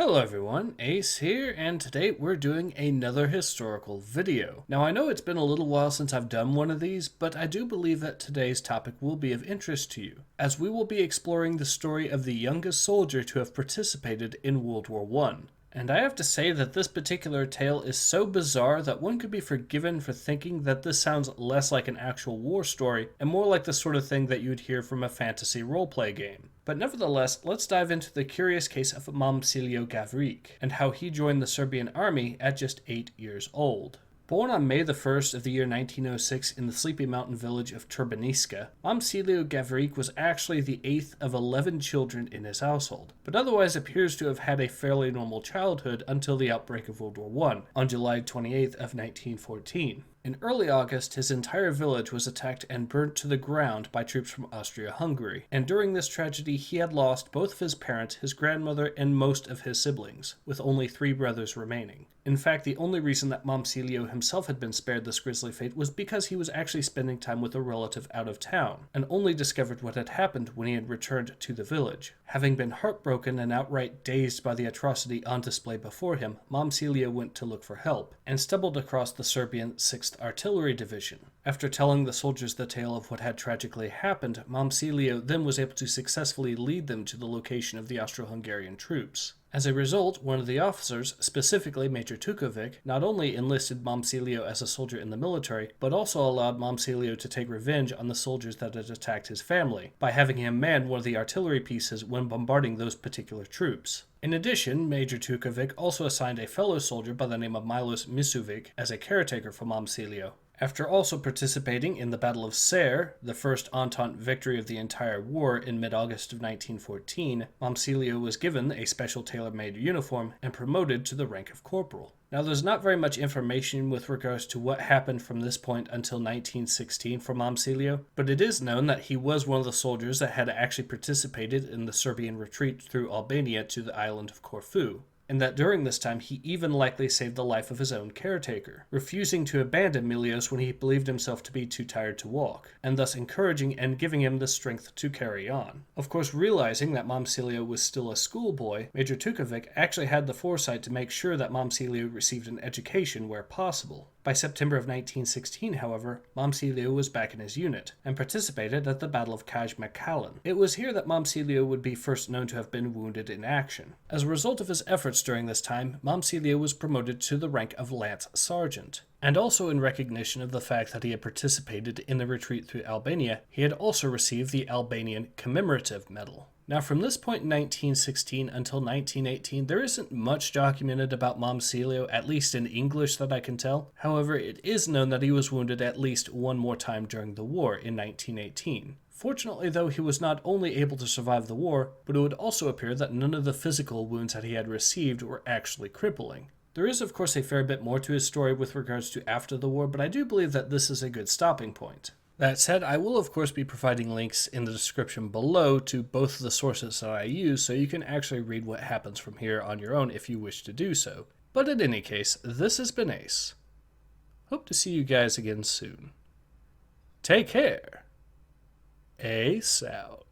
Hello everyone, Ace here, and today we're doing another historical video. Now I know it's been a little while since I've done one of these, but I do believe that today's topic will be of interest to you, as we will be exploring the story of the youngest soldier to have participated in World War I. And I have to say that this particular tale is so bizarre that one could be forgiven for thinking that this sounds less like an actual war story and more like the sort of thing that you'd hear from a fantasy roleplay game. But nevertheless, let's dive into the curious case of Momčilo Gavrić and how he joined the Serbian army at just 8 years old. Born on May the 1st of the year 1906 in the sleepy mountain village of Trbunica, Momčilo Gavrić was actually the 8th of 11 children in his household, but otherwise appears to have had a fairly normal childhood until the outbreak of World War I on July 28th of 1914. In early August, his entire village was attacked and burnt to the ground by troops from Austria-Hungary, and during this tragedy he had lost both of his parents, his grandmother, and most of his siblings, with only 3 brothers remaining. In fact, the only reason that Momčilo himself had been spared this grisly fate was because he was actually spending time with a relative out of town, and only discovered what had happened when he had returned to the village. Having been heartbroken and outright dazed by the atrocity on display before him, Momčilo went to look for help, and stumbled across the Serbian 6th Artillery Division. After telling the soldiers the tale of what had tragically happened, Momčilo then was able to successfully lead them to the location of the Austro-Hungarian troops. As a result, one of the officers, specifically Major Tukovic, not only enlisted Momčilo as a soldier in the military, but also allowed Momčilo to take revenge on the soldiers that had attacked his family, by having him man one of the artillery pieces when bombarding those particular troops. In addition, Major Tukovic also assigned a fellow soldier by the name of Milos Mišović as a caretaker for Momčilo. After also participating in the Battle of Ser, the first Entente victory of the entire war in mid-August of 1914, Momčilo was given a special tailor-made uniform and promoted to the rank of corporal. Now, there's not very much information with regards to what happened from this point until 1916 for Momčilo, but it is known that he was one of the soldiers that had actually participated in the Serbian retreat through Albania to the island of Corfu, and that during this time he even likely saved the life of his own caretaker, refusing to abandon Milos when he believed himself to be too tired to walk, and thus encouraging and giving him the strength to carry on. Of course, realizing that Momčilo was still a schoolboy, Major Tukovic actually had the foresight to make sure that Momčilo received an education where possible. By September of 1916, however, Momčilo was back in his unit, and participated at the Battle of Kaj-Makalan. It was here that Momčilo would be first known to have been wounded in action. As a result of his efforts during this time, Momčilo was promoted to the rank of Lance Sergeant. And also in recognition of the fact that he had participated in the retreat through Albania, he had also received the Albanian Commemorative Medal. Now, from this point in 1916 until 1918, there isn't much documented about Momčilo, at least in English that I can tell. However, it is known that he was wounded at least one more time during the war in 1918. Fortunately, though, he was not only able to survive the war, but it would also appear that none of the physical wounds that he had received were actually crippling. There is, of course, a fair bit more to his story with regards to after the war, but I do believe that this is a good stopping point. That said, I will of course be providing links in the description below to both of the sources that I use, so you can actually read what happens from here on your own if you wish to do so. But in any case, this has been Ace. Hope to see you guys again soon. Take care. Ace out.